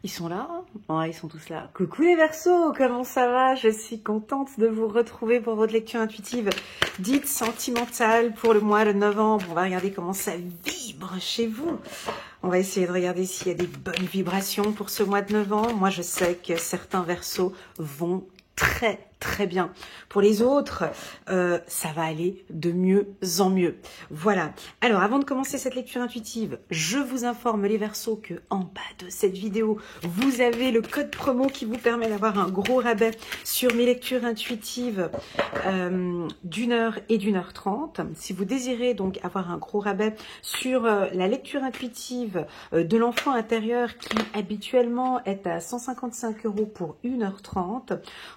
Ils sont là? Ouais, ils sont tous là. Coucou les Verseaux, comment ça va? Je suis contente de vous retrouver pour votre lecture intuitive dite sentimentale pour le mois de novembre. On va regarder comment ça vibre chez vous. On va essayer de regarder s'il y a des bonnes vibrations pour ce mois de novembre. Moi, je sais que certains Verseaux vont très bien. Pour les autres, ça va aller de mieux en mieux. Voilà. Alors, avant de commencer cette lecture intuitive, je vous informe les Verseaux que en bas de cette vidéo, vous avez le code promo qui vous permet d'avoir un gros rabais sur mes lectures intuitives d'1 heure et d'1 h 30. Si vous désirez donc avoir un gros rabais sur la lecture intuitive de l'enfant intérieur qui habituellement est à 155 € pour 1 h 30,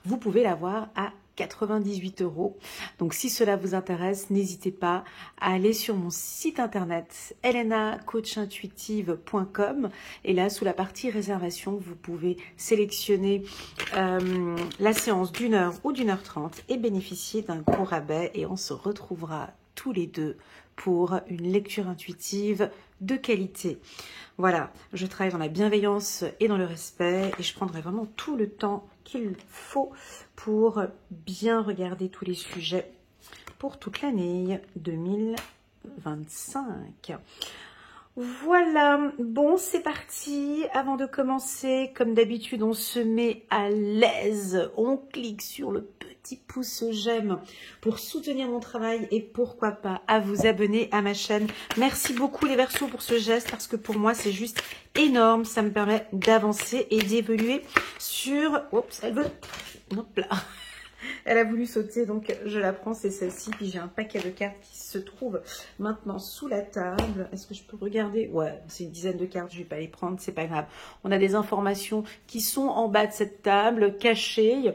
vous pouvez l'avoir à 98 €. Donc si cela vous intéresse, n'hésitez pas à aller sur mon site internet elenacoachintuitive.com et là sous la partie réservation, vous pouvez sélectionner la séance d'1 heure ou d'1 h 30 et bénéficier d'un gros rabais et on se retrouvera tous les deux pour une lecture intuitive de qualité. Voilà, je travaille dans la bienveillance et dans le respect et je prendrai vraiment tout le temps qu'il faut pour bien regarder tous les sujets pour toute l'année 2025. Voilà, bon c'est parti. Avant de commencer, comme d'habitude, on se met à l'aise. On clique sur le petit pouce j'aime pour soutenir mon travail et pourquoi pas à vous abonner à ma chaîne. Merci beaucoup les Verseaux pour ce geste parce que pour moi c'est juste énorme. Ça me permet d'avancer et d'évoluer sur... Oups, elle veut... Hop là. Elle a voulu sauter, donc je la prends, c'est celle-ci. Puis j'ai un paquet de cartes qui se trouve maintenant sous la table. Est-ce que je peux regarder? Ouais, c'est une dizaine de cartes, je ne vais pas les prendre, c'est pas grave. On a des informations qui sont en bas de cette table, cachées,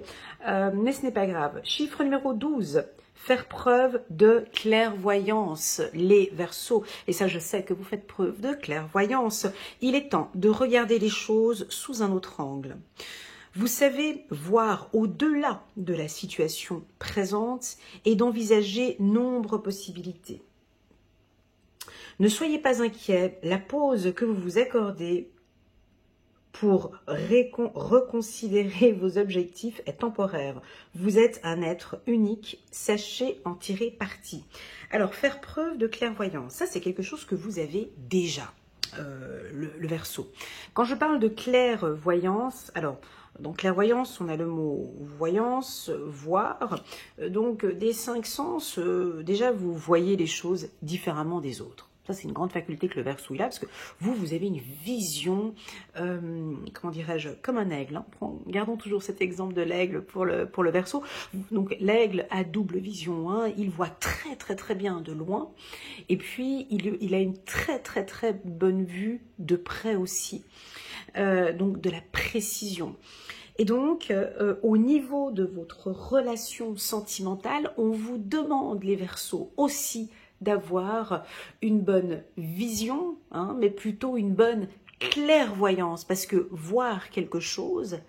mais ce n'est pas grave. Chiffre numéro 12. Faire preuve de clairvoyance, les Verseaux. Et ça, je sais que vous faites preuve de clairvoyance. Il est temps de regarder les choses sous un autre angle. Vous savez voir au-delà de la situation présente et d'envisager nombre de possibilités. Ne soyez pas inquiets, la pause que vous vous accordez pour reconsidérer vos objectifs est temporaire. Vous êtes un être unique, sachez en tirer parti. Alors, faire preuve de clairvoyance, ça c'est quelque chose que vous avez déjà, le Verseau. Quand je parle de clairvoyance, alors... Donc clairvoyance, on a le mot voyance, voir. Donc des 5 sens, déjà vous voyez les choses différemment des autres. Ça c'est une grande faculté que le Verseau il a parce que vous avez une vision, comment dirais-je, comme un aigle. Hein. Gardons toujours cet exemple de l'aigle pour le Verseau. Donc l'aigle a double vision, hein. Il voit très bien de loin et puis il a une très bonne vue de près aussi. Donc de la précision. Et donc, au niveau de votre relation sentimentale, on vous demande, les Verseaux, aussi d'avoir une bonne vision, hein, mais plutôt une bonne clairvoyance, parce que voir quelque chose,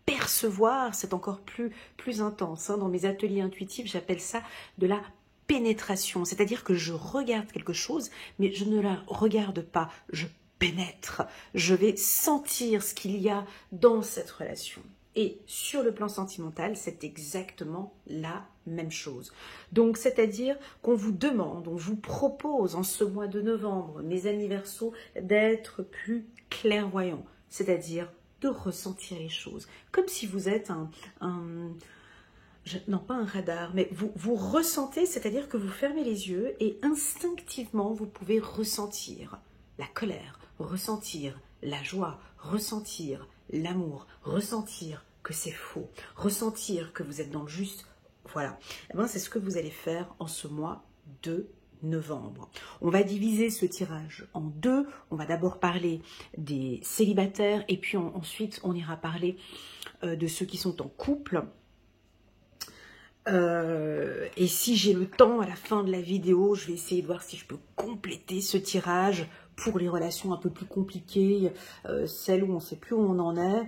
percevoir, c'est encore plus intense. Hein. Dans mes ateliers intuitifs, j'appelle ça de la pénétration, c'est-à-dire que je regarde quelque chose, mais je ne la regarde pas, je pénètre, je vais sentir ce qu'il y a dans cette relation. Et sur le plan sentimental, c'est exactement la même chose. Donc, c'est-à-dire qu'on vous demande, on vous propose en ce mois de novembre, mes amis Verseaux, d'être plus clairvoyants, c'est-à-dire de ressentir les choses, comme si vous êtes non pas un radar, mais vous ressentez, c'est-à-dire que vous fermez les yeux et instinctivement, vous pouvez ressentir la colère, ressentir la joie, ressentir l'amour, ressentir que c'est faux, ressentir que vous êtes dans le juste. Voilà, eh bien, c'est ce que vous allez faire en ce mois de novembre. On va diviser ce tirage en deux. On va d'abord parler des célibataires et puis ensuite on ira parler de ceux qui sont en couple. Et si j'ai le temps à la fin de la vidéo, je vais essayer de voir si je peux compléter ce tirage pour les relations un peu plus compliquées, celles où on ne sait plus où on en est,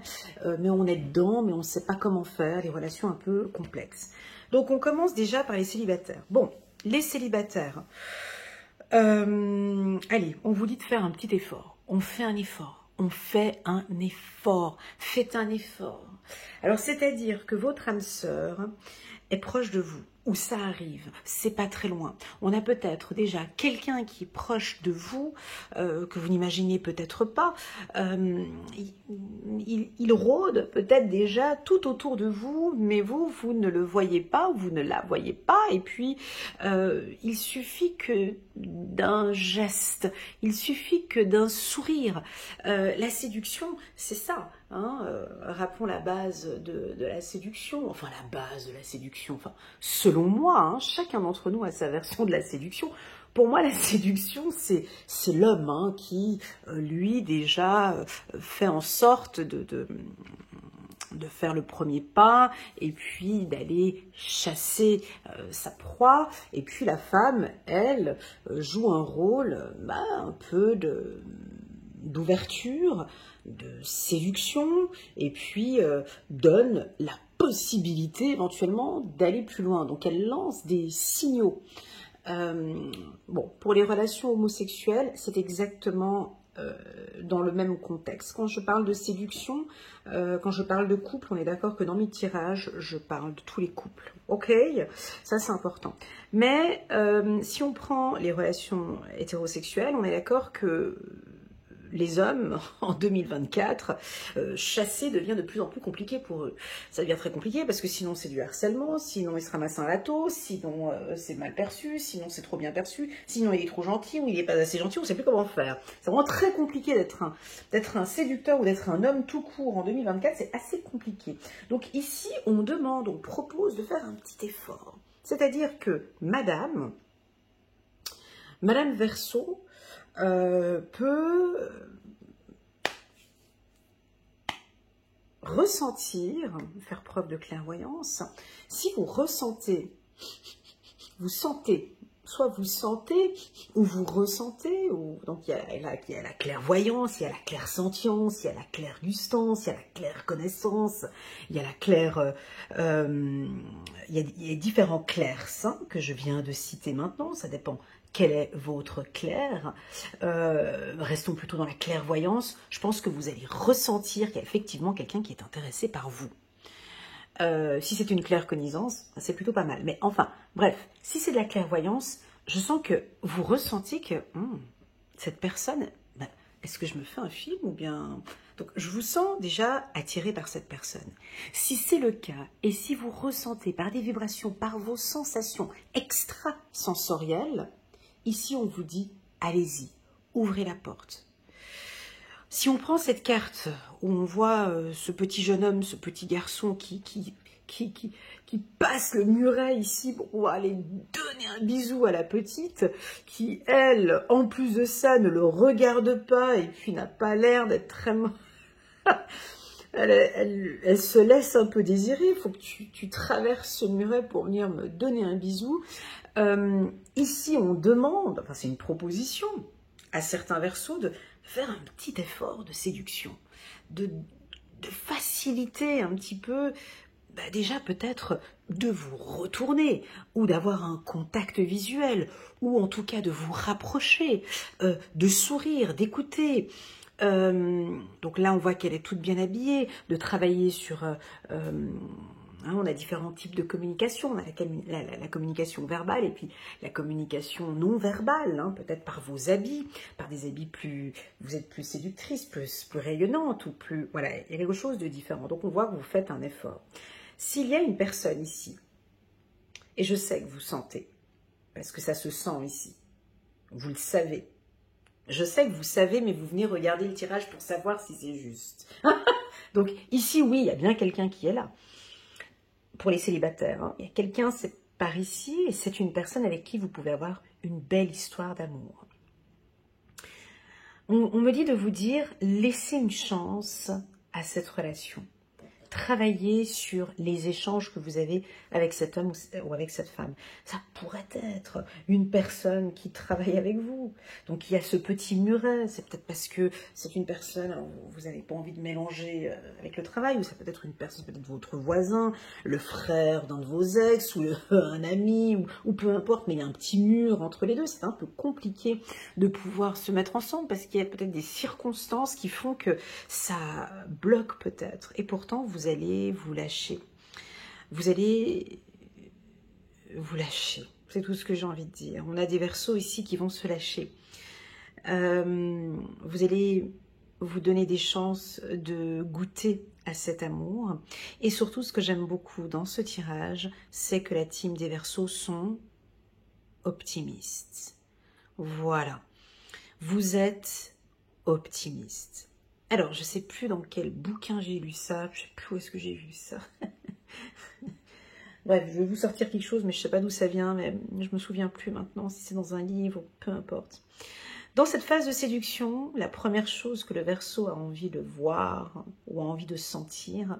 mais on est dedans, mais on ne sait pas comment faire, les relations un peu complexes. Donc on commence déjà par les célibataires. Bon, les célibataires, allez, on vous dit de faire un petit effort. On fait un effort. on fait un effort. Faites un effort. Alors, c'est-à-dire que votre âme sœur est proche de vous, où ça arrive, c'est pas très loin. On a peut-être déjà quelqu'un qui est proche de vous, que vous n'imaginez peut-être pas. Il rôde peut-être déjà tout autour de vous, mais vous ne le voyez pas, vous ne la voyez pas. Et puis, il suffit que d'un geste, il suffit que d'un sourire. La séduction, c'est ça. Hein, rappelons la base de la séduction, enfin la base de la séduction, enfin selon moi, hein, chacun d'entre nous a sa version de la séduction. Pour moi, la séduction, c'est l'homme hein, qui, lui, déjà fait en sorte de faire le premier pas et puis d'aller chasser sa proie. Et puis la femme, elle, joue un rôle un peu d'ouverture, de séduction, et puis donne la possibilité éventuellement d'aller plus loin. Donc elle lance des signaux. Bon, pour les relations homosexuelles, c'est exactement dans le même contexte. Quand je parle de séduction, quand je parle de couple, on est d'accord que dans mes tirages, je parle de tous les couples. Ok, ça c'est important. Mais si on prend les relations hétérosexuelles, on est d'accord que les hommes, en 2024, chasser devient de plus en plus compliqué pour eux. Ça devient très compliqué parce que sinon c'est du harcèlement, sinon ils se ramassent un râteau, sinon c'est mal perçu, sinon c'est trop bien perçu, sinon il est trop gentil ou il n'est pas assez gentil, on ne sait plus comment faire. C'est vraiment très compliqué d'être un séducteur ou d'être un homme tout court en 2024, c'est assez compliqué. Donc ici, on demande, on propose de faire un petit effort. C'est-à-dire que Madame Verseau, peut ressentir, faire preuve de clairvoyance. Si vous ressentez, vous sentez, soit vous sentez ou vous ressentez, donc il y a la clairvoyance, il y a la clairsentience, il y a la clairgustance, il y a la clairconnaissance, il y a la claire, il y a différents clairs saints que je viens de citer maintenant, ça dépend. Quel est votre clair? Restons plutôt dans la clairvoyance. Je pense que vous allez ressentir qu'il y a effectivement quelqu'un qui est intéressé par vous. Si c'est une claircognizance, c'est plutôt pas mal. Mais enfin, bref, si c'est de la clairvoyance, je sens que vous ressentez que cette personne, est-ce que je me fais un film ou bien... Donc, je vous sens déjà attiré par cette personne. Si c'est le cas, et si vous ressentez par des vibrations, par vos sensations extrasensorielles, ici, on vous dit, allez-y, ouvrez la porte. Si on prend cette carte où on voit ce petit jeune homme, ce petit garçon qui passe le muret ici pour aller donner un bisou à la petite, qui, elle, en plus de ça, ne le regarde pas et puis n'a pas l'air d'être très... elle se laisse un peu désirer, il faut que tu traverses ce muret pour venir me donner un bisou. Ici, on demande, enfin c'est une proposition à certains Verseaux de faire un petit effort de séduction, de faciliter un petit peu, déjà peut-être de vous retourner ou d'avoir un contact visuel ou en tout cas de vous rapprocher, de sourire, d'écouter. Donc là, on voit qu'elle est toute bien habillée, de travailler sur... on a différents types de communication. On a la communication verbale et puis la communication non verbale, peut-être par vos habits, par des habits plus... Vous êtes plus séductrice, plus rayonnante ou plus... Voilà, il y a quelque chose de différent. Donc on voit que vous faites un effort. S'il y a une personne ici, et je sais que vous sentez, parce que ça se sent ici, vous le savez, je sais que vous savez, mais vous venez regarder le tirage pour savoir si c'est juste. Donc ici, oui, il y a bien quelqu'un qui est là. Pour les célibataires, il y a quelqu'un, c'est par ici, et c'est une personne avec qui vous pouvez avoir une belle histoire d'amour. On me dit de vous dire, laissez une chance à cette relation. travailler sur les échanges que vous avez avec cet homme ou avec cette femme. Ça pourrait être une personne qui travaille avec vous. Donc il y a ce petit muret, c'est peut-être parce que c'est une personne, alors, vous n'avez pas envie de mélanger avec le travail, ou ça peut être une personne, peut-être votre voisin, le frère d'un de vos ex, ou un ami, ou peu importe, mais il y a un petit mur entre les deux. C'est un peu compliqué de pouvoir se mettre ensemble parce qu'il y a peut-être des circonstances qui font que ça bloque peut-être. Et pourtant, vous allez vous lâcher. Vous allez vous lâcher. C'est tout ce que j'ai envie de dire. On a des Verseaux ici qui vont se lâcher. Vous allez vous donner des chances de goûter à cet amour. Et surtout, ce que j'aime beaucoup dans ce tirage, c'est que la team des Verseaux sont optimistes. Voilà. Vous êtes optimiste. Alors, je ne sais plus dans quel bouquin j'ai lu ça, je ne sais plus où est-ce que j'ai vu ça. Bref, je vais vous sortir quelque chose, mais je ne sais pas d'où ça vient, mais je ne me souviens plus maintenant si c'est dans un livre, peu importe. Dans cette phase de séduction, la première chose que le Verseau a envie de voir ou a envie de sentir,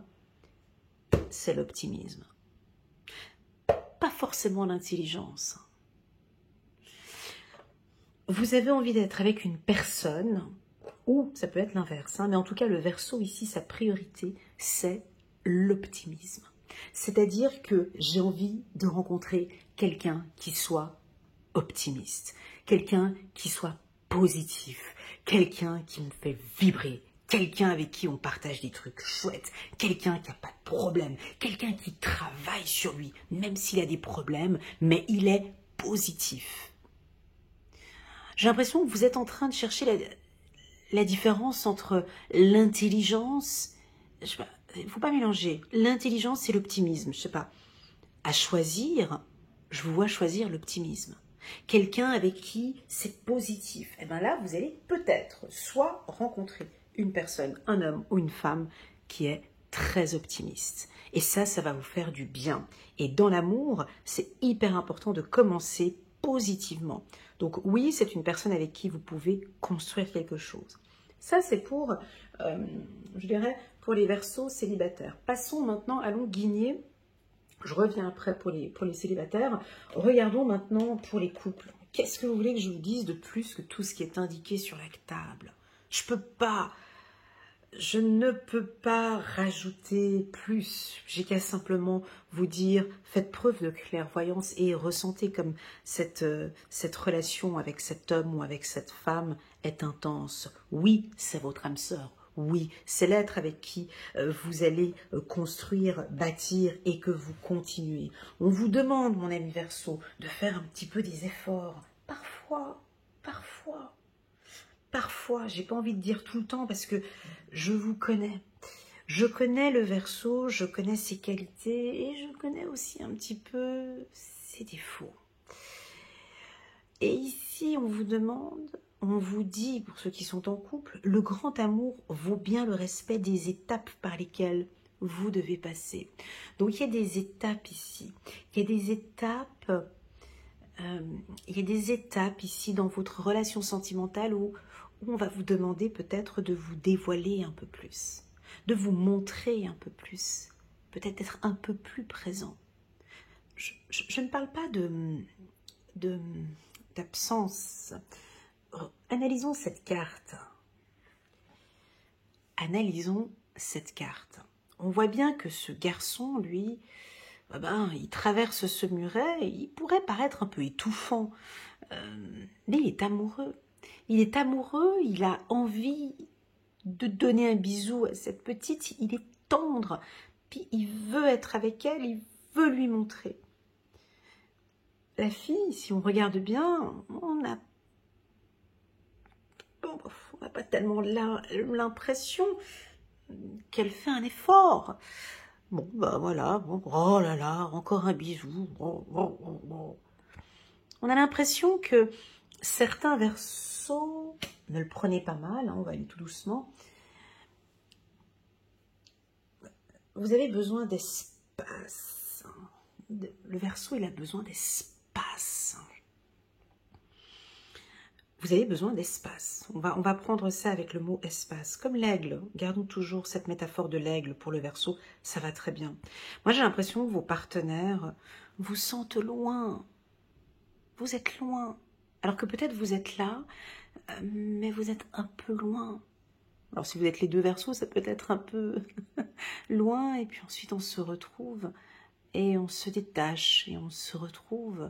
c'est l'optimisme. Pas forcément l'intelligence. Vous avez envie d'être avec une personne, ou ça peut être l'inverse, mais en tout cas le Verseau ici, sa priorité, c'est l'optimisme. C'est-à-dire que j'ai envie de rencontrer quelqu'un qui soit optimiste, quelqu'un qui soit positif, quelqu'un qui me fait vibrer, quelqu'un avec qui on partage des trucs chouettes, quelqu'un qui n'a pas de problème, quelqu'un qui travaille sur lui, même s'il a des problèmes, mais il est positif. J'ai l'impression que vous êtes en train de chercher la différence entre l'intelligence, il ne faut pas mélanger, l'intelligence et l'optimisme, je ne sais pas. À choisir, je vous vois choisir l'optimisme. Quelqu'un avec qui c'est positif. Et bien là, vous allez peut-être soit rencontrer une personne, un homme ou une femme qui est très optimiste. Et ça va vous faire du bien. Et dans l'amour, c'est hyper important de commencer positivement. Donc oui, c'est une personne avec qui vous pouvez construire quelque chose. Ça, c'est pour, je dirais, pour les Verseaux célibataires. Passons maintenant, allons guigner. Je reviens après pour les célibataires. Regardons maintenant pour les couples. Qu'est-ce que vous voulez que je vous dise de plus que tout ce qui est indiqué sur la table? Je ne peux pas rajouter plus. J'ai qu'à simplement vous dire, faites preuve de clairvoyance et ressentez comme cette relation avec cet homme ou avec cette femme est intense. Oui, c'est votre âme sœur. Oui, c'est l'être avec qui vous allez construire, bâtir et que vous continuez. On vous demande, mon ami Verseau, de faire un petit peu des efforts. Parfois, j'ai pas envie de dire tout le temps parce que je vous connais. Je connais le Verseau, je connais ses qualités et je connais aussi un petit peu ses défauts. Et ici, on vous demande, on vous dit, pour ceux qui sont en couple, le grand amour vaut bien le respect des étapes par lesquelles vous devez passer. Donc, il y a des étapes ici. Il y a des étapes ici dans votre relation sentimentale où on va vous demander peut-être de vous dévoiler un peu plus, de vous montrer un peu plus, peut-être être un peu plus présent. Je ne parle pas d'absence. Analysons cette carte. On voit bien que ce garçon, lui, il traverse ce muret, il pourrait paraître un peu étouffant, mais il est amoureux. Il a envie de donner un bisou à cette petite, il est tendre, puis il veut être avec elle, il veut lui montrer. La fille, si on regarde bien, on n'a pas tellement l'impression qu'elle fait un effort. Bon, voilà, bon, oh là là, encore un bisou. Oh. On a l'impression que certains Verseaux, ne le prenez pas mal, on va aller tout doucement. Vous avez besoin d'espace. Le Verseau, il a besoin d'espace. vous avez besoin d'espace. On va prendre ça avec le mot espace. Comme l'aigle, gardons toujours cette métaphore de l'aigle pour le Verseau, ça va très bien. Moi, j'ai l'impression que vos partenaires vous sentent loin. Vous êtes loin. Alors que peut-être vous êtes là, mais vous êtes un peu loin. Alors si vous êtes les deux Verseaux, ça peut être un peu loin, et puis ensuite on se retrouve, et on se détache, et on se retrouve,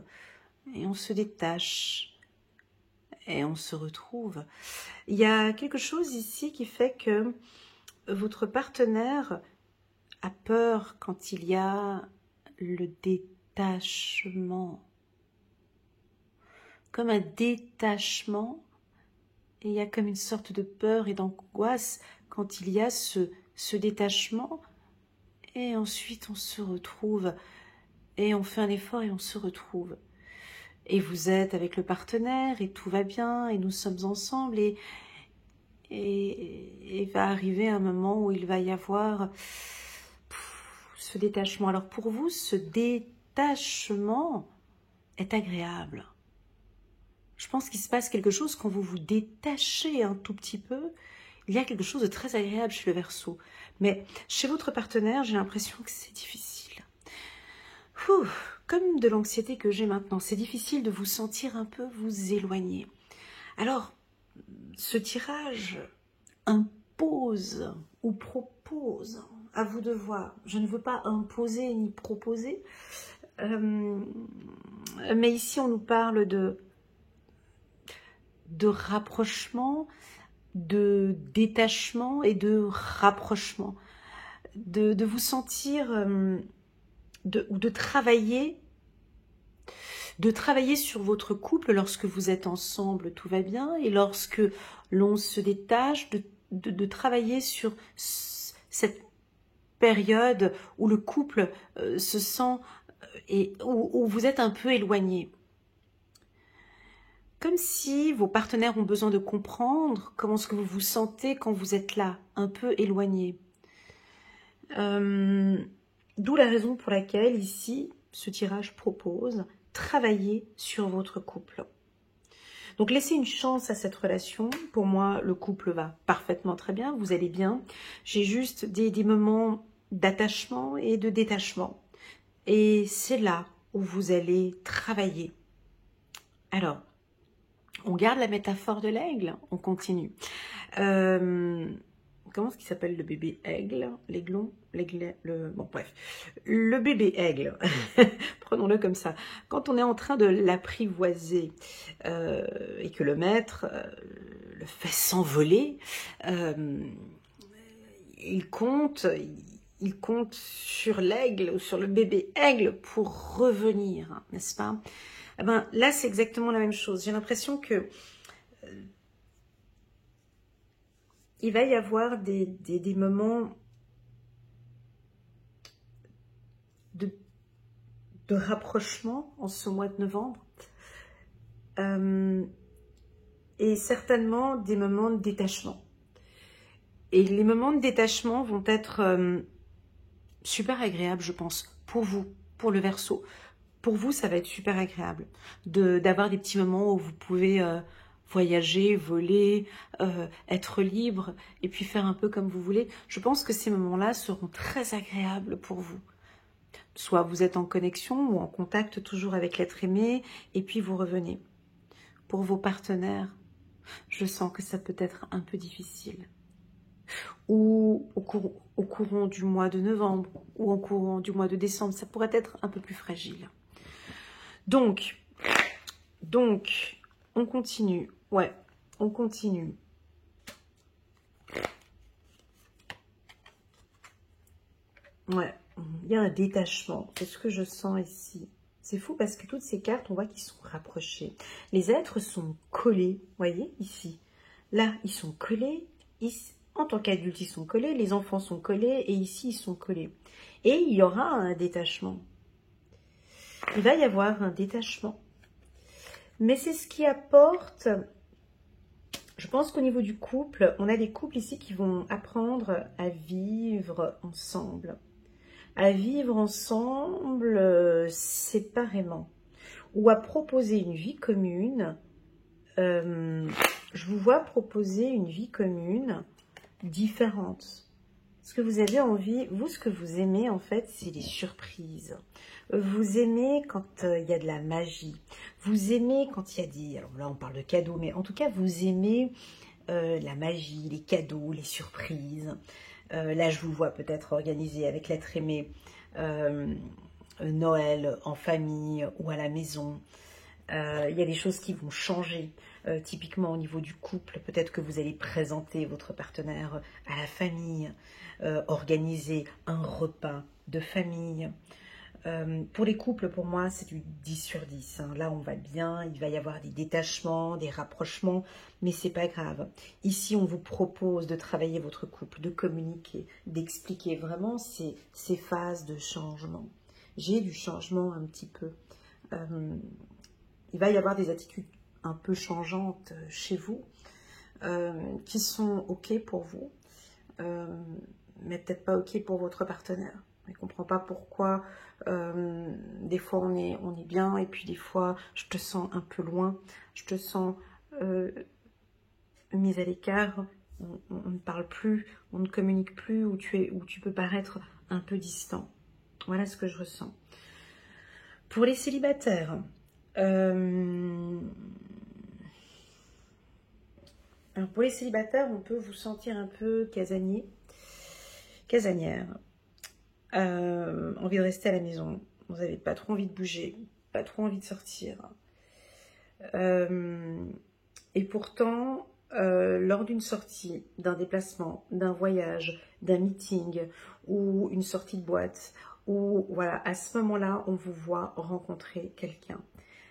et on se détache. Et on se retrouve. Il y a quelque chose ici qui fait que votre partenaire a peur quand il y a le détachement. Comme un détachement, et il y a comme une sorte de peur et d'angoisse quand il y a ce détachement. Et ensuite on se retrouve, et on fait un effort et on se retrouve. Et vous êtes avec le partenaire et tout va bien et nous sommes ensemble et va arriver un moment où il va y avoir ce détachement. Alors pour vous, ce détachement est agréable. Je pense qu'il se passe quelque chose quand vous vous détachez un tout petit peu. Il y a quelque chose de très agréable chez le Verseau. Mais chez votre partenaire, j'ai l'impression que c'est difficile. Comme de l'anxiété que j'ai maintenant, c'est difficile de vous sentir un peu vous éloigner. Alors, ce tirage impose ou propose, à vous de voir. Je ne veux pas imposer ni proposer, mais ici on nous parle de rapprochement, de détachement et de rapprochement, de vous sentir, ou de travailler sur votre couple lorsque vous êtes ensemble, tout va bien, et lorsque l'on se détache, de travailler sur cette période où le couple se sent, et où vous êtes un peu éloigné. Comme si vos partenaires ont besoin de comprendre comment est-ce que vous vous sentez quand vous êtes là, un peu éloigné. D'où la raison pour laquelle ici, ce tirage propose travailler sur votre couple. Donc laissez une chance à cette relation. Pour moi, le couple va parfaitement très bien, vous allez bien. J'ai juste des moments d'attachement et de détachement. Et c'est là où vous allez travailler. Alors, on garde la métaphore de l'aigle, on continue. Comment est-ce qu'il s'appelle le bébé aigle? L'aiglon? Bon, bref. Le bébé aigle, prenons-le comme ça. Quand on est en train de l'apprivoiser et que le maître le fait s'envoler, il compte sur l'aigle ou sur le bébé aigle pour revenir, n'est-ce pas? Eh ben, là, c'est exactement la même chose. J'ai l'impression que il va y avoir des moments de rapprochement en ce mois de novembre. Et certainement des moments de détachement. Et les moments de détachement vont être super agréables, je pense, pour vous, pour le Verseau. Pour vous, ça va être super agréable d'avoir des petits moments où vous pouvez voyager, voler, être libre et puis faire un peu comme vous voulez. Je pense que ces moments-là seront très agréables pour vous. Soit vous êtes en connexion ou en contact toujours avec l'être aimé et puis vous revenez. Pour vos partenaires, je sens que ça peut être un peu difficile. Ou au courant du mois de novembre ou au courant du mois de décembre, ça pourrait être un peu plus fragile. Donc, on continue. Ouais, on continue. Ouais, il y a un détachement. C'est ce que je sens ici. C'est fou parce que toutes ces cartes, on voit qu'ils sont rapprochés. Les êtres sont collés, vous voyez, ici. Là, ils sont collés. Ici, en tant qu'adultes, ils sont collés. Les enfants sont collés. Et ici, ils sont collés. Et il y aura un détachement. Il va y avoir un détachement. Mais c'est ce qui apporte... Je pense qu'au niveau du couple, on a des couples ici qui vont apprendre à vivre ensemble. À vivre ensemble séparément. Ou à proposer une vie commune je vous vois proposer une vie commune différente. Ce que vous avez envie, vous, ce que vous aimez, en fait, c'est les surprises. Vous aimez quand il y a de la magie. Vous aimez quand il y a des... Alors là, on parle de cadeaux, mais en tout cas, vous aimez la magie, les cadeaux, les surprises. Là, je vous vois peut-être organiser avec l'être aimé Noël en famille ou à la maison. Il y a des choses qui vont changer. Typiquement au niveau du couple, peut-être que vous allez présenter votre partenaire à la famille, organiser un repas de famille. Pour les couples, pour moi, c'est du 10 sur 10. Hein. Là, on va bien, il va y avoir des détachements, des rapprochements, mais c'est pas grave. Ici, on vous propose de travailler votre couple, de communiquer, d'expliquer vraiment ces phases de changement. J'ai du changement un petit peu. Il va y avoir des attitudes un peu changeantes chez vous, qui sont OK pour vous, mais peut-être pas OK pour votre partenaire. Il ne comprend pas pourquoi des fois on est bien et puis des fois je te sens un peu loin, je te sens mise à l'écart, on ne parle plus, on ne communique plus, ou tu peux paraître un peu distant. Voilà ce que je ressens. Pour les célibataires, alors pour les célibataires, on peut vous sentir un peu casanier, casanière. Envie de rester à la maison. Vous n'avez pas trop envie de bouger, pas trop envie de sortir. Et pourtant, lors d'une sortie, d'un déplacement, d'un voyage, d'un meeting ou une sortie de boîte, ou voilà, à ce moment-là, on vous voit rencontrer quelqu'un.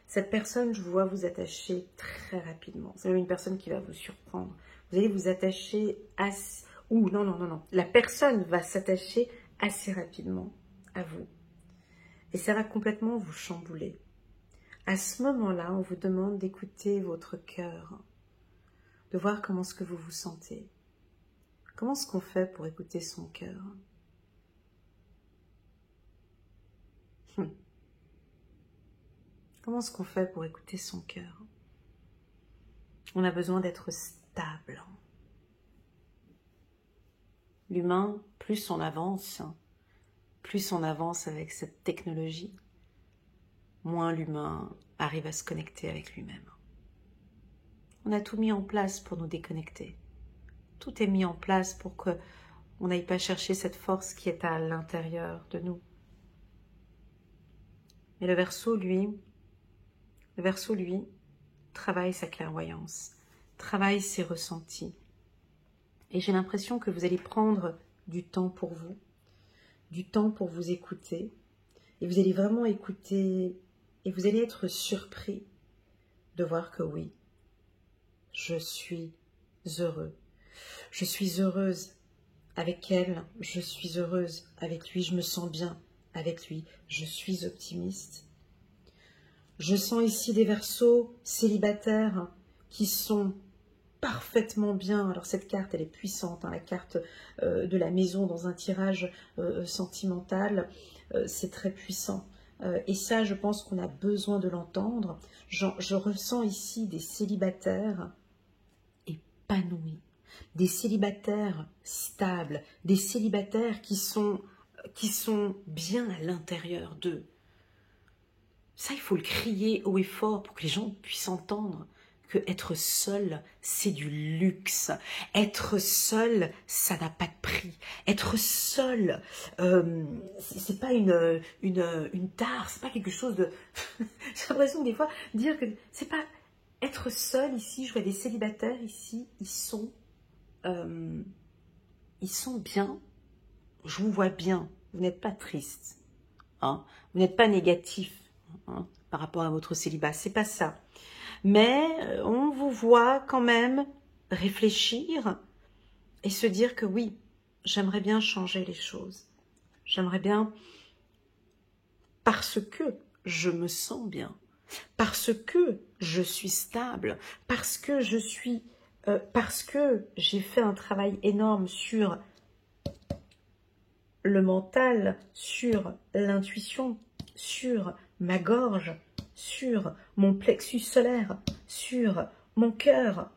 Cette personne, je vous vois vous attacher très rapidement. C'est même une personne qui va vous surprendre. Vous allez vous attacher non. La personne va s'attacher assez rapidement à vous. Et ça va complètement vous chambouler. À ce moment-là, on vous demande d'écouter votre cœur, de voir comment est-ce que vous vous sentez. Comment est-ce qu'on fait pour écouter son cœur? Comment est-ce qu'on fait pour écouter son cœur? On a besoin d'être stable. L'humain, plus on avance avec cette technologie, moins l'humain arrive à se connecter avec lui-même. On a tout mis en place pour nous déconnecter. Tout est mis en place pour qu'on n'aille pas chercher cette force qui est à l'intérieur de nous. Mais le Verseau, lui, travaille sa clairvoyance, travaille ses ressentis. Et j'ai l'impression que vous allez prendre du temps pour vous, du temps pour vous écouter. Et vous allez vraiment écouter et vous allez être surpris de voir que oui, je suis heureux. Je suis heureuse avec elle, je suis heureuse avec lui, je me sens bien avec lui, je suis optimiste. Je sens ici des Verseaux célibataires qui sont parfaitement bien. Alors cette carte, elle est puissante, hein, la carte de la maison dans un tirage sentimental, c'est très puissant. Et ça, je pense qu'on a besoin de l'entendre. Je ressens ici des célibataires épanouis, des célibataires stables, des célibataires qui sont bien à l'intérieur d'eux. Ça, il faut le crier haut et fort pour que les gens puissent entendre que être seul, c'est du luxe. Être seul, ça n'a pas de prix. Être seul, c'est pas une tare, c'est pas quelque chose de... J'ai l'impression des fois de dire que c'est pas... Être seul ici, je vois des célibataires ici, ils sont bien. Je vous vois bien. Vous n'êtes pas triste. Hein, vous n'êtes pas négatif. Hein, par rapport à votre célibat, c'est pas ça. Mais on vous voit quand même réfléchir et se dire que oui, j'aimerais bien changer les choses. J'aimerais bien, parce que je me sens bien, parce que je suis stable, parce que j'ai fait un travail énorme sur le mental, sur l'intuition, sur ma gorge, sur mon plexus solaire, sur mon cœur,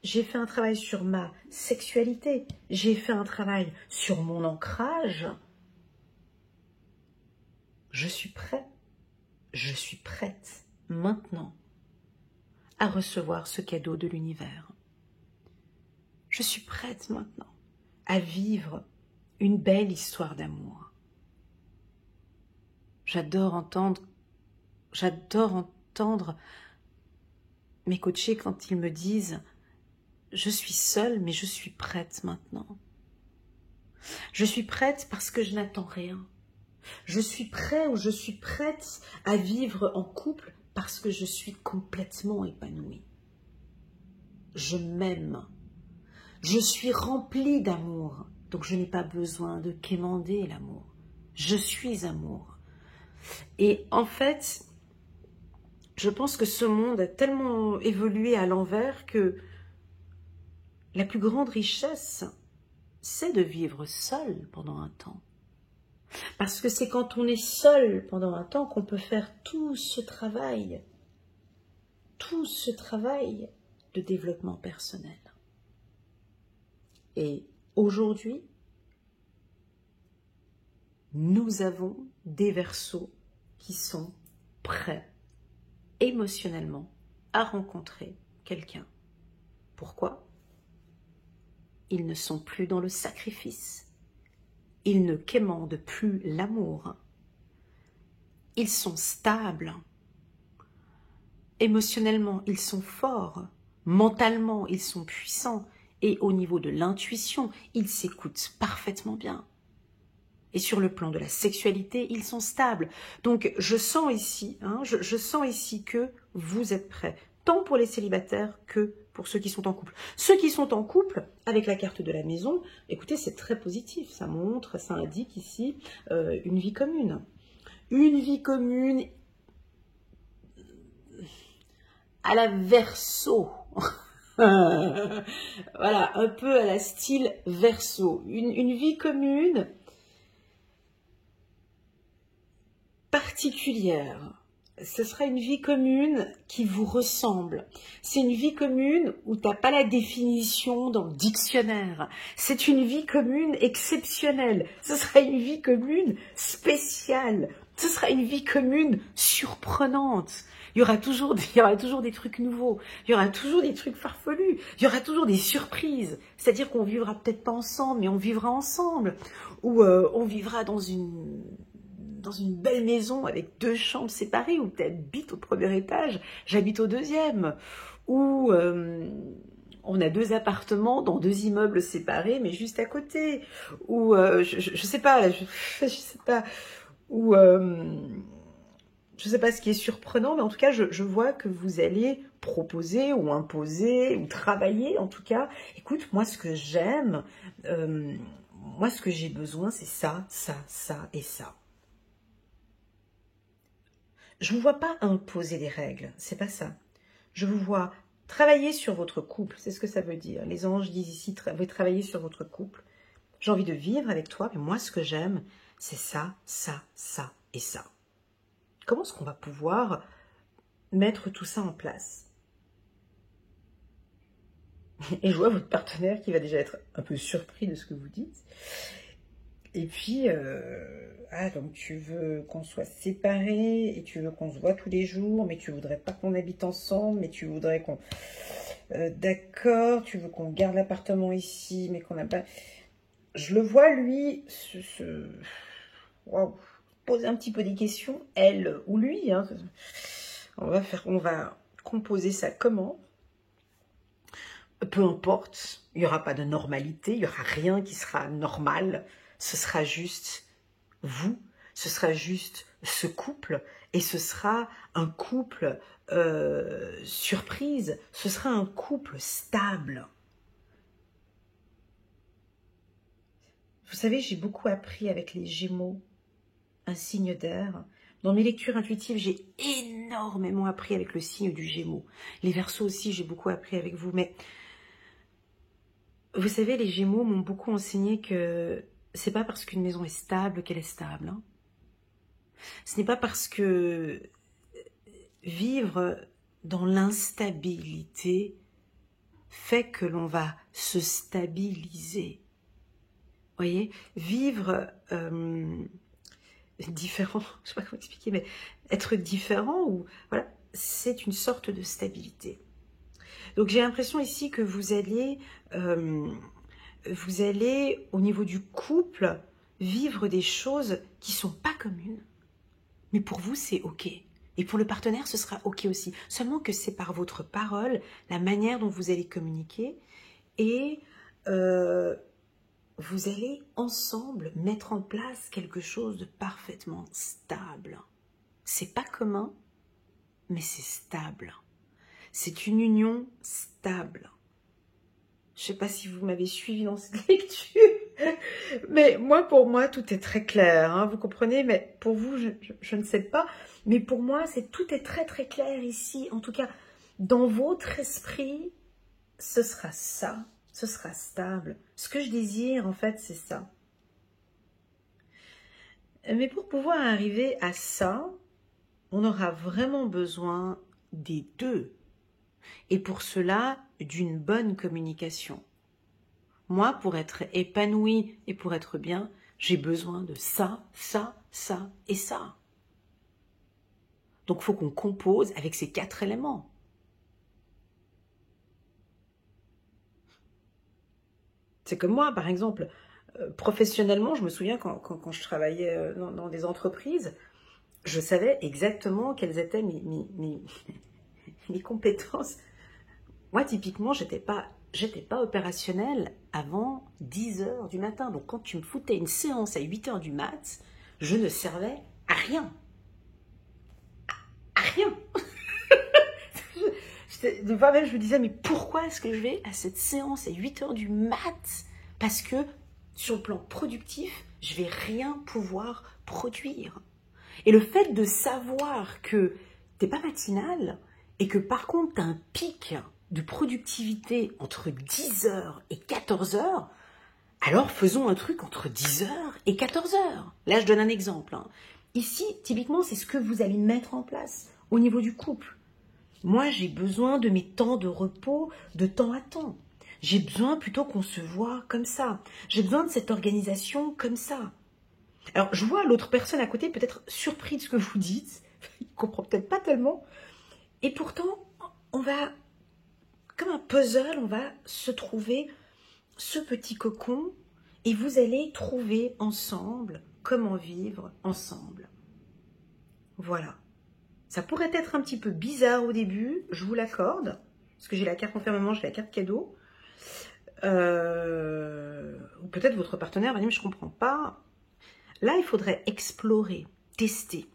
j'ai fait un travail sur ma sexualité, j'ai fait un travail sur mon ancrage. Je suis prêt, je suis prête maintenant à recevoir ce cadeau de l'univers. Je suis prête maintenant à vivre une belle histoire d'amour. J'adore entendre mes coachés quand ils me disent « Je suis seule, mais je suis prête maintenant. Je suis prête parce que je n'attends rien. Je suis prêt ou je suis prête à vivre en couple parce que je suis complètement épanouie. Je m'aime. Je suis remplie d'amour, donc je n'ai pas besoin de quémander l'amour. Je suis amour. » Et en fait, je pense que ce monde a tellement évolué à l'envers que la plus grande richesse, c'est de vivre seul pendant un temps. Parce que c'est quand on est seul pendant un temps qu'on peut faire tout ce travail de développement personnel. Et aujourd'hui, nous avons des Verseaux qui sont prêts émotionnellement à rencontrer quelqu'un. Pourquoi? Ils ne sont plus dans le sacrifice. Ils ne quémandent plus l'amour. Ils sont stables. Émotionnellement, ils sont forts. Mentalement, ils sont puissants. Et au niveau de l'intuition, ils s'écoutent parfaitement bien. Et sur le plan de la sexualité, ils sont stables. Donc, je sens ici, je sens ici que vous êtes prêts, tant pour les célibataires que pour ceux qui sont en couple. Ceux qui sont en couple, avec la carte de la maison, écoutez, c'est très positif. Ça montre, ça indique ici une vie commune. Une vie commune à la Verseau. Voilà, un peu à la style Verseau. Une vie commune particulière. Ce sera une vie commune qui vous ressemble. C'est une vie commune où tu n'as pas la définition dans le dictionnaire. C'est une vie commune exceptionnelle. Ce sera une vie commune spéciale. Ce sera une vie commune surprenante. Il y aura toujours des trucs nouveaux. Il y aura toujours des trucs farfelus. Il y aura toujours des surprises. C'est-à-dire qu'on vivra peut-être pas ensemble, mais on vivra ensemble. Ou on vivra dans une belle maison avec 2 chambres séparées, où tu habites au premier étage, j'habite au 2e, où on a 2 appartements dans 2 immeubles séparés, mais juste à côté, où je sais pas, je sais pas, où je sais pas ce qui est surprenant, mais en tout cas, je vois que vous allez proposer ou imposer ou travailler, en tout cas. Écoute, moi, ce que j'aime, moi, ce que j'ai besoin, c'est ça, ça, ça et ça. Je ne vous vois pas imposer des règles, c'est pas ça. Je vous vois travailler sur votre couple, c'est ce que ça veut dire. Les anges disent ici, vous travaillez sur votre couple. J'ai envie de vivre avec toi, mais moi ce que j'aime, c'est ça, ça, ça et ça. Comment est-ce qu'on va pouvoir mettre tout ça en place? Et je vois votre partenaire qui va déjà être un peu surpris de ce que vous dites. Et puis, donc tu veux qu'on soit séparés, et tu veux qu'on se voit tous les jours, mais tu voudrais pas qu'on habite ensemble, mais tu voudrais qu'on... D'accord, tu veux qu'on garde l'appartement ici, mais qu'on n'a pas... Je le vois, lui, wow, poser un petit peu des questions, elle ou lui. Hein. On va composer ça comment? Peu importe, il n'y aura pas de normalité, il n'y aura rien qui sera normal. Ce sera juste vous, ce sera juste ce couple, et ce sera un couple surprise, ce sera un couple stable. Vous savez, j'ai beaucoup appris avec les Gémeaux, un signe d'air. Dans mes lectures intuitives, j'ai énormément appris avec le signe du Gémeaux. Les Verseaux aussi, j'ai beaucoup appris avec vous, mais vous savez, les Gémeaux m'ont beaucoup enseigné que c'est pas parce qu'une maison est stable qu'elle est stable. Hein. Ce n'est pas parce que vivre dans l'instabilité fait que l'on va se stabiliser. Voyez, vivre différent, je ne sais pas comment expliquer, mais être différent, ou voilà, c'est une sorte de stabilité. Donc j'ai l'impression ici que vous allez au niveau du couple vivre des choses qui ne sont pas communes. Mais pour vous, c'est OK. Et pour le partenaire, ce sera OK aussi. Seulement que c'est par votre parole, la manière dont vous allez communiquer, et vous allez ensemble mettre en place quelque chose de parfaitement stable. C'est pas commun, mais c'est stable. C'est une union stable. Je ne sais pas si vous m'avez suivi dans cette lecture, mais pour moi, tout est très clair, hein, vous comprenez, mais pour vous, je ne sais pas, mais pour moi, tout est très très clair ici. En tout cas, dans votre esprit, ce sera ça, ce sera stable. Ce que je désire, en fait, c'est ça. Mais pour pouvoir arriver à ça, on aura vraiment besoin des deux. Et pour cela, d'une bonne communication. Moi, pour être épanouie et pour être bien, j'ai besoin de ça, ça, ça et ça. Donc, il faut qu'on compose avec ces 4 éléments. C'est comme moi, par exemple, professionnellement, je me souviens quand je travaillais dans des entreprises, je savais exactement quelles étaient mes compétences. Moi, typiquement, j'étais pas opérationnelle avant 10h du matin. Donc, quand tu me foutais une séance à 8h du mat, je ne servais à rien. À rien. Des fois même, je me disais, mais pourquoi est-ce que je vais à cette séance à 8h du mat? Parce que, sur le plan productif, je vais rien pouvoir produire. Et le fait de savoir que t'es pas matinal et que par contre, tu as un pic de productivité entre 10h et 14h, alors faisons un truc entre 10h et 14h. Là, je donne un exemple. Ici, typiquement, c'est ce que vous allez mettre en place au niveau du couple. Moi, j'ai besoin de mes temps de repos de temps à temps. J'ai besoin plutôt qu'on se voit comme ça. J'ai besoin de cette organisation comme ça. Alors, je vois l'autre personne à côté peut-être surpris de ce que vous dites. Il ne comprend peut-être pas tellement. Et pourtant, on va, comme un puzzle, on va se trouver ce petit cocon et vous allez trouver ensemble comment vivre ensemble. Voilà. Ça pourrait être un petit peu bizarre au début, je vous l'accorde, parce que j'ai la carte enfermement, j'ai la carte cadeau. Ou peut-être votre partenaire va dire, mais je ne comprends pas. Là, il faudrait explorer, tester.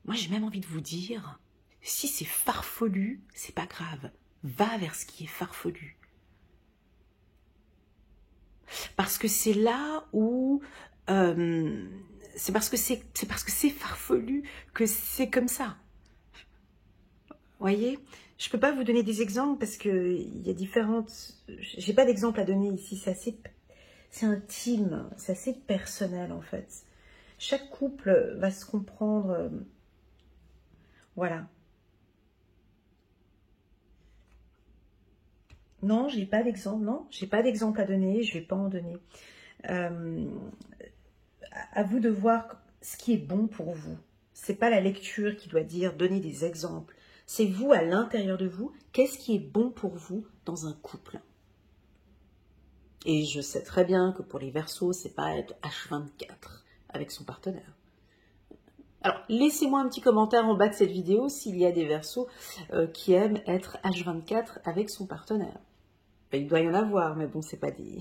Moi, j'ai même envie de vous dire, si c'est farfelu, c'est pas grave. Va vers ce qui est farfelu. Parce que c'est là où... c'est parce que c'est farfelu que c'est comme ça. Voyez, je peux pas vous donner des exemples parce que il y a différentes... J'ai pas d'exemple à donner ici, c'est intime, c'est assez personnel en fait. Chaque couple va se comprendre... voilà. Non, j'ai pas d'exemple, non, j'ai pas d'exemple à donner, je vais pas en donner. À vous de voir ce qui est bon pour vous. C'est pas la lecture qui doit dire donner des exemples. C'est vous, à l'intérieur de vous, qu'est-ce qui est bon pour vous dans un couple. Et je sais très bien que pour les Verseaux, c'est pas être H24 avec son partenaire. Alors, laissez-moi un petit commentaire en bas de cette vidéo s'il y a des Verseaux qui aiment être H24 avec son partenaire. Enfin, il doit y en avoir, mais bon, c'est pas des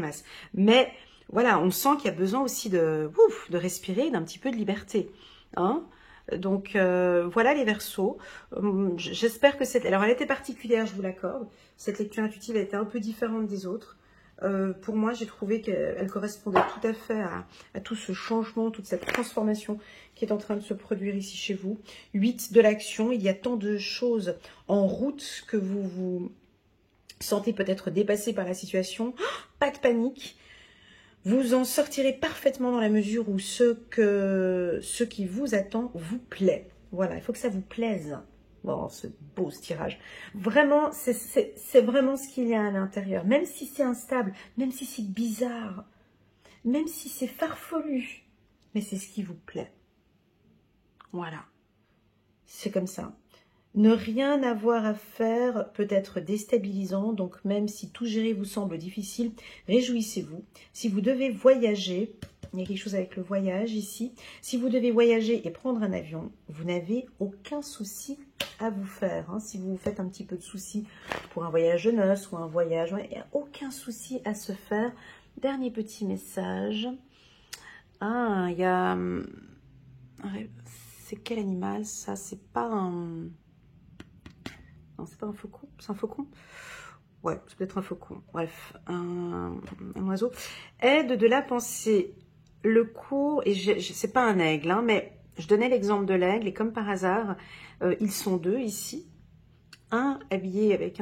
masses. Mais voilà, on sent qu'il y a besoin aussi de respirer, d'un petit peu de liberté. Hein. Donc, voilà les Verseaux. J'espère que cette... Alors, elle était particulière, je vous l'accorde. Cette lecture intuitive a été un peu différente des autres. Pour moi, j'ai trouvé qu'elle correspondait tout à fait à tout ce changement, toute cette transformation qui est en train de se produire ici chez vous. 8 de l'action, il y a tant de choses en route que vous vous sentez peut-être dépassé par la situation. Pas de panique. Vous en sortirez parfaitement dans la mesure où ce qui vous attend vous plaît. Voilà, il faut que ça vous plaise. Oh, c'est beau ce tirage. Vraiment, c'est vraiment ce qu'il y a à l'intérieur. Même si c'est instable, même si c'est bizarre, même si c'est farfelu, mais c'est ce qui vous plaît. Voilà. C'est comme ça. Ne rien avoir à faire peut être déstabilisant, donc même si tout gérer vous semble difficile, réjouissez-vous. Si vous devez voyager, il y a quelque chose avec le voyage ici, si vous devez voyager et prendre un avion, vous n'avez aucun souci à vous faire. Hein. Si vous vous faites un petit peu de soucis pour un voyage de noces ou un voyage, il n'y a aucun souci à se faire. Dernier petit message. Ah, il y a... C'est quel animal ça? C'est pas un... Non, c'est pas un faucon. C'est un faucon? Ouais, c'est peut-être un faucon. Bref, un oiseau. Aide de la pensée. Le cours, et c'est pas un aigle, hein, mais je donnais l'exemple de l'aigle, et comme par hasard, ils sont deux ici. Un habillé avec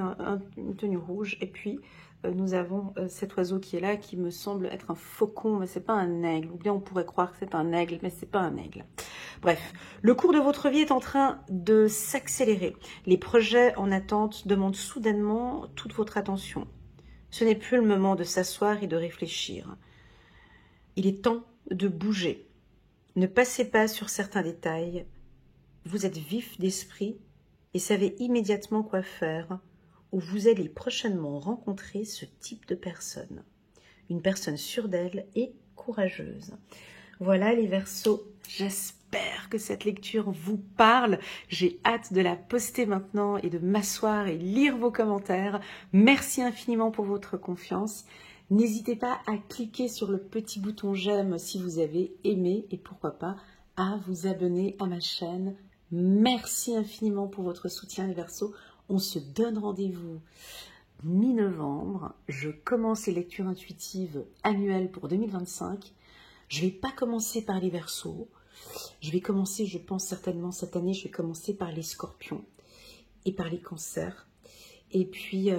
une tenue rouge, et puis nous avons cet oiseau qui est là, qui me semble être un faucon, mais c'est pas un aigle. Ou bien on pourrait croire que c'est un aigle, mais c'est pas un aigle. Bref, le cours de votre vie est en train de s'accélérer. Les projets en attente demandent soudainement toute votre attention. Ce n'est plus le moment de s'asseoir et de réfléchir. Il est temps de bouger. Ne passez pas sur certains détails. Vous êtes vif d'esprit et savez immédiatement quoi faire, ou vous allez prochainement rencontrer ce type de personne. Une personne sûre d'elle et courageuse. Voilà les Verseaux, j'espère que cette lecture vous parle. J'ai hâte de la poster maintenant et de m'asseoir et lire vos commentaires. Merci infiniment pour votre confiance. N'hésitez pas à cliquer sur le petit bouton j'aime si vous avez aimé et pourquoi pas à vous abonner à ma chaîne. Merci infiniment pour votre soutien les Verseaux. On se donne rendez-vous mi-novembre. Je commence les lectures intuitives annuelles pour 2025. Je ne vais pas commencer par les Verseaux. Je vais commencer, je pense certainement cette année, je vais commencer par les Scorpions et par les Cancers. Et puis,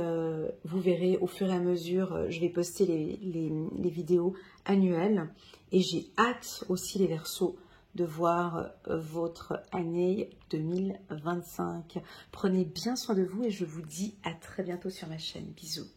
vous verrez, au fur et à mesure, je vais poster les vidéos annuelles. Et j'ai hâte aussi, les Verseaux, de voir votre année 2025. Prenez bien soin de vous et je vous dis à très bientôt sur ma chaîne. Bisous.